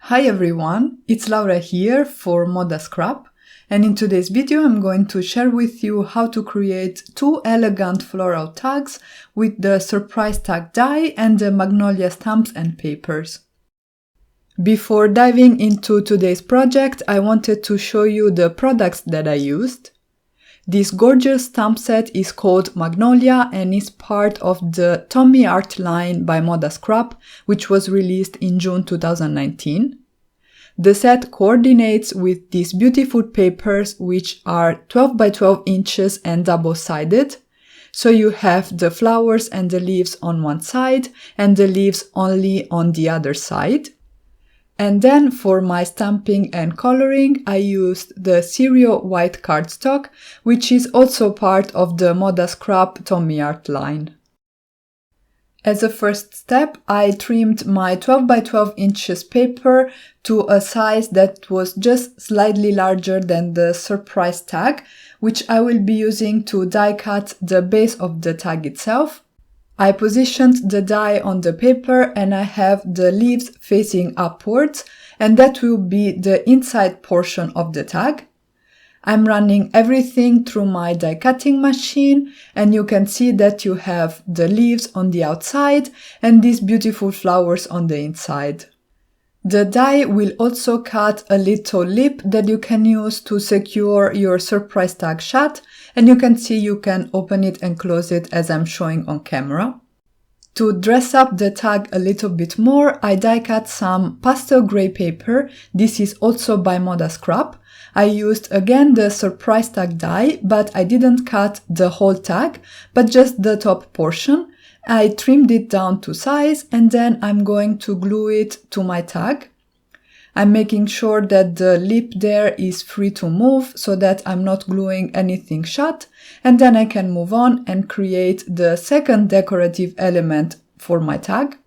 Hi everyone, it's Laura here for ModaScrap, and in today's video I'm going to share with you how to create two elegant floral tags with the surprise tag die and the Magnolia stamps and papers. Before diving into today's project, I wanted to show you the products that I used. This gorgeous stamp set is called Magnolia and is part of the Tommy Art line by ModaScrap, which was released in June 2019. The set coordinates with these beautiful papers, which are 12 by 12 inches and double-sided. So you have the flowers and the leaves on one side and the leaves only on the other side. And then for my stamping and coloring, I used the SIRIO white cardstock, which is also part of the ModaScrap Tommy Art line. As a first step, I trimmed my 12 by 12 inches paper to a size that was just slightly larger than the surprise tag, which I will be using to die cut the base of the tag itself. I positioned the die on the paper and I have the leaves facing upwards, and that will be the inside portion of the tag. I'm running everything through my die cutting machine, and you can see that you have the leaves on the outside and these beautiful flowers on the inside. The die will also cut a little lip that you can use to secure your surprise tag shut, and you can see you can open it and close it as I'm showing on camera. To dress up the tag a little bit more, I die cut some pastel gray paper. This is also by ModaScrap. I used again the surprise tag die, but I didn't cut the whole tag, but just the top portion. I trimmed it down to size and then I'm going to glue it to my tag. I'm making sure that the lip there is free to move so that I'm not gluing anything shut, and then I can move on and create the second decorative element for my tag.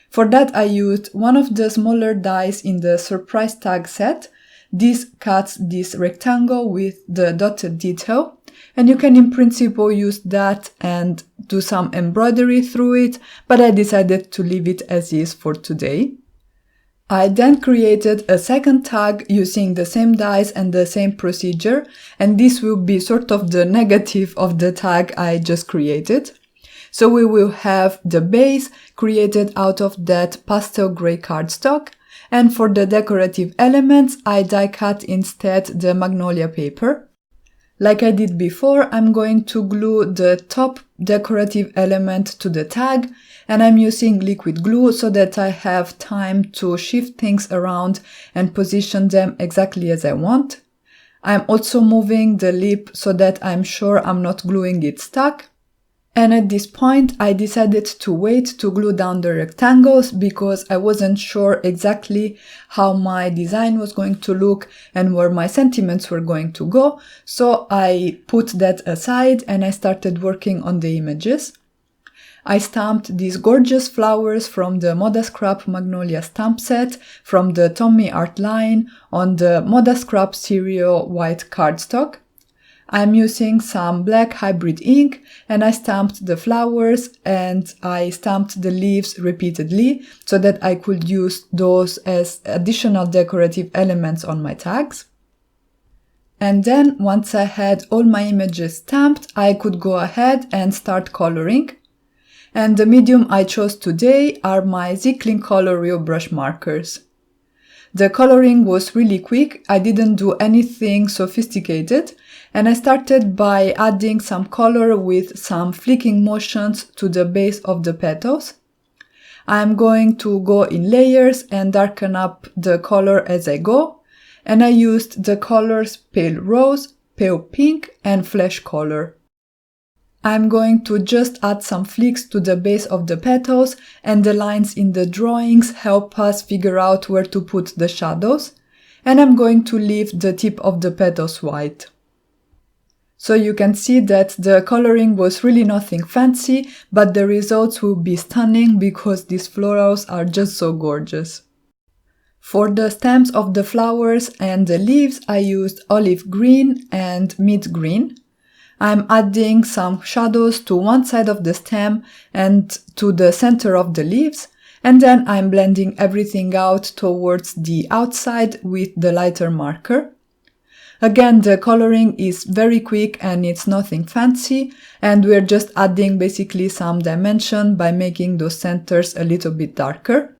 For that I used one of the smaller dies in the surprise tag set. This cuts this rectangle with the dotted detail, and you can in principle use that and do some embroidery through it, but I decided to leave it as is for today. I then created a second tag using the same dies and the same procedure, and this will be sort of the negative of the tag I just created. So we will have the base created out of that pastel gray cardstock, and for the decorative elements I die cut instead the Magnolia paper. Like I did before, I'm going to glue the top decorative element to the tag, and I'm using liquid glue so that I have time to shift things around and position them exactly as I want. I'm also moving the lip so that I'm sure I'm not gluing it stuck. And at this point, I decided to wait to glue down the rectangles because I wasn't sure exactly how my design was going to look and where my sentiments were going to go. So I put that aside and I started working on the images. I stamped these gorgeous flowers from the ModaScrap Magnolia stamp set from the Tommy Art line on the ModaScrap SIRIO white cardstock. I'm using some black hybrid ink and I stamped the flowers and I stamped the leaves repeatedly so that I could use those as additional decorative elements on my tags. And then once I had all my images stamped, I could go ahead and start coloring. And the medium I chose today are my Zicklin Color Real brush markers. The coloring was really quick, I didn't do anything sophisticated, and I started by adding some color with some flicking motions to the base of the petals. I'm going to go in layers and darken up the color as I go, and I used the colors Pale Rose, Pale Pink and Flesh Color. I'm going to just add some flicks to the base of the petals, and the lines in the drawings help us figure out where to put the shadows, and I'm going to leave the tip of the petals white. So you can see that the coloring was really nothing fancy, but the results will be stunning because these florals are just so gorgeous. For the stems of the flowers and the leaves, I used olive green and mid green. I'm adding some shadows to one side of the stem and to the center of the leaves, And then I'm blending everything out towards the outside with the lighter marker. Again, the coloring is very quick and it's nothing fancy, and we're just adding basically some dimension by making those centers a little bit darker.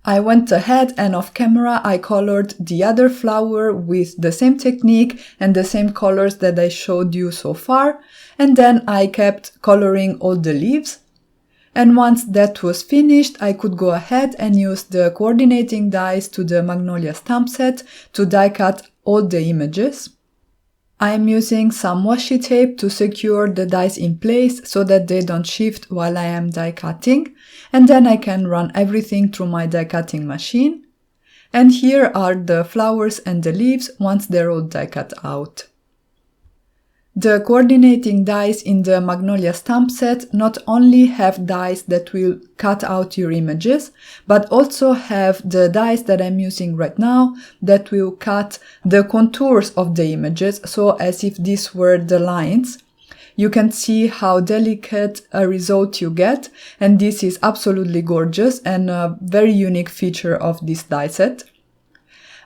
I went ahead and off camera I colored the other flower with the same technique and the same colors that I showed you so far, and then I kept coloring all the leaves. And once that was finished, I could go ahead and use the coordinating dies to the Magnolia stamp set to die cut all the images. I am using some washi tape to secure the dies in place so that they don't shift while I am die cutting, and then I can run everything through my die cutting machine. And here are the flowers and the leaves once they're all die cut out. The coordinating dies in the Magnolia stamp set not only have dies that will cut out your images, but also have the dies that I'm using right now that will cut the contours of the images, so as if these were the lines. You can see how delicate a result you get, and this is absolutely gorgeous and a very unique feature of this die set.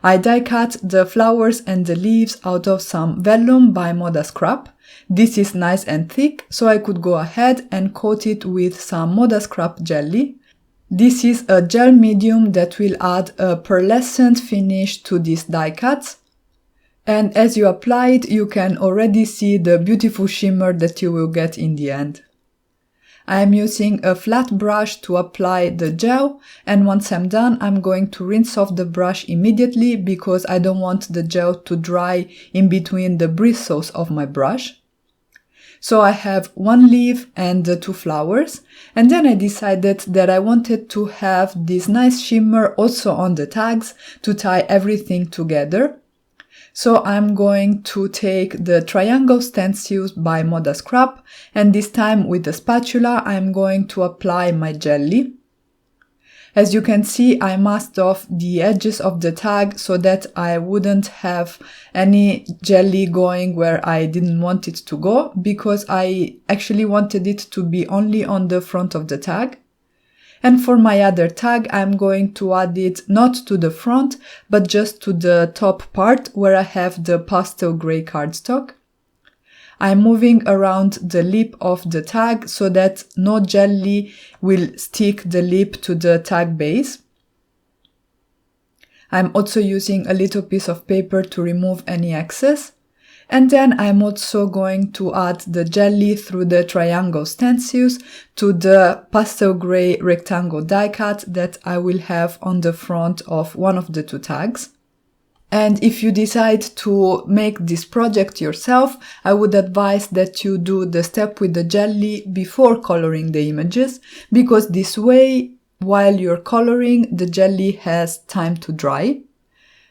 I die cut the flowers and the leaves out of some vellum by ModaScrap. This is nice and thick, so I could go ahead and coat it with some ModaScrap jelly. This is a gel medium that will add a pearlescent finish to these die cuts. And as you apply it, you can already see the beautiful shimmer that you will get in the end. I am using a flat brush to apply the gel, and once I'm done, I'm going to rinse off the brush immediately because I don't want the gel to dry in between the bristles of my brush. So I have one leaf and the two flowers, and then I decided that I wanted to have this nice shimmer also on the tags to tie everything together. So I'm going to take the triangle stencils by ModaScrap, and this time with the spatula I'm going to apply my jelly. As you can see, I masked off the edges of the tag so that I wouldn't have any jelly going where I didn't want it to go, because I actually wanted it to be only on the front of the tag. And for my other tag, I'm going to add it not to the front, but just to the top part where I have the pastel gray cardstock. I'm moving around the lip of the tag so that no jelly will stick the lip to the tag base. I'm also using a little piece of paper to remove any excess. And then I'm also going to add the jelly through the triangle stencils to the pastel gray rectangle die cut that I will have on the front of one of the two tags. And if you decide to make this project yourself, I would advise that you do the step with the jelly before coloring the images, because this way, while you're coloring, the jelly has time to dry.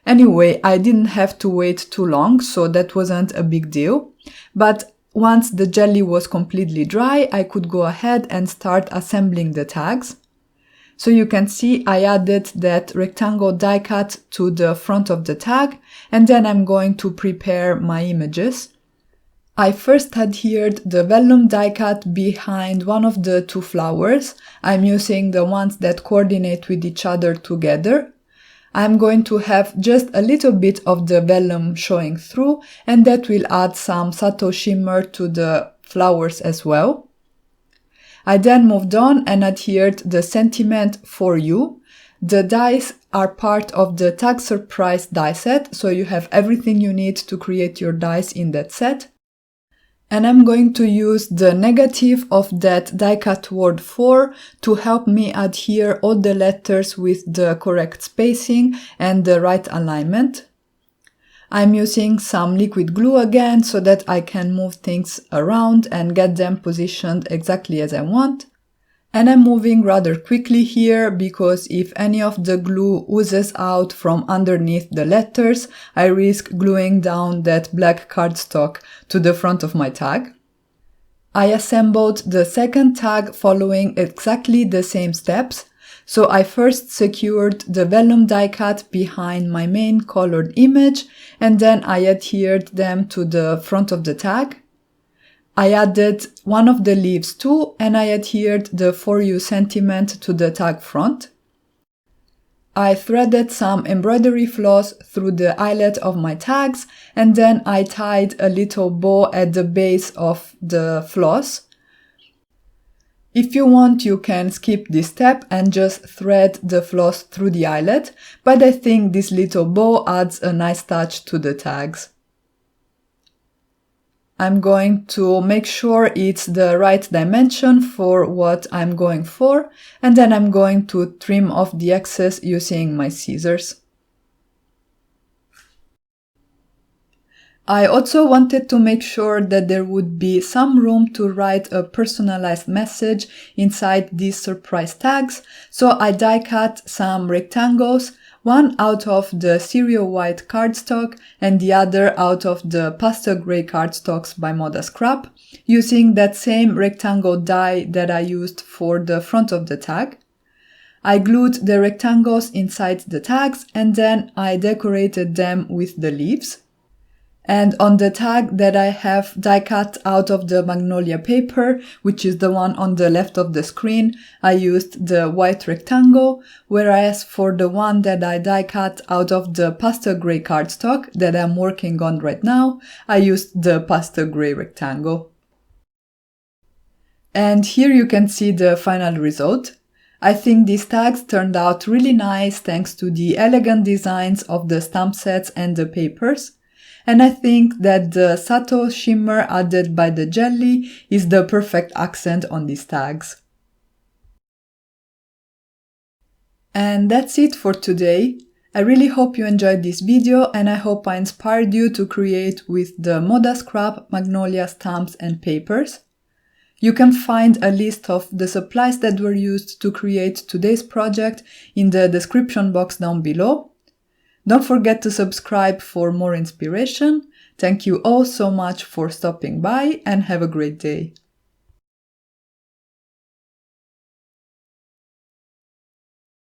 Anyway, I didn't have to wait too long, so that wasn't a big deal. But once the jelly was completely dry, I could go ahead and start assembling the tags. So you can see I added that rectangle die cut to the front of the tag, and then I'm going to prepare my images. I first adhered the vellum die cut behind one of the two flowers. I'm using the ones that coordinate with each other together. I'm going to have just a little bit of the vellum showing through, and that will add some subtle shimmer to the flowers as well. I then moved on and adhered the sentiment for you. The dies are part of the Tag Surprise die set, so you have everything you need to create your dies in that set. And I'm going to use the negative of that die cut word for to help me adhere all the letters with the correct spacing and the right alignment. I'm using some liquid glue again so that I can move things around and get them positioned exactly as I want. And I'm moving rather quickly here because if any of the glue oozes out from underneath the letters, I risk gluing down that black cardstock to the front of my tag. I assembled the second tag following exactly the same steps. So I first secured the vellum die cut behind my main colored image, and then I adhered them to the front of the tag. I added one of the leaves too, and I adhered the For You sentiment to the tag front. I threaded some embroidery floss through the eyelet of my tags, and then I tied a little bow at the base of the floss. If you want, you can skip this step and just thread the floss through the eyelet, but I think this little bow adds a nice touch to the tags. I'm going to make sure it's the right dimension for what I'm going for, and then I'm going to trim off the excess using my scissors. I also wanted to make sure that there would be some room to write a personalized message inside these surprise tags, so I die cut some rectangles, one out of the SIRIO white cardstock and the other out of the pastel gray cardstocks by ModaScrap, using that same rectangle die that I used for the front of the tag. I glued the rectangles inside the tags and then I decorated them with the leaves. And on the tag that I have die cut out of the Magnolia paper, which is the one on the left of the screen, I used the white rectangle, whereas for the one that I die cut out of the pastel gray cardstock that I'm working on right now, I used the pastel gray rectangle. And here you can see the final result. I think these tags turned out really nice thanks to the elegant designs of the stamp sets and the papers. And I think that the subtle shimmer added by the jelly is the perfect accent on these tags. And that's it for today. I really hope you enjoyed this video and I hope I inspired you to create with the ModaScrap Magnolia stamps and papers. You can find a list of the supplies that were used to create today's project in the description box down below. Don't forget to subscribe for more inspiration. Thank you all so much for stopping by and have a great day.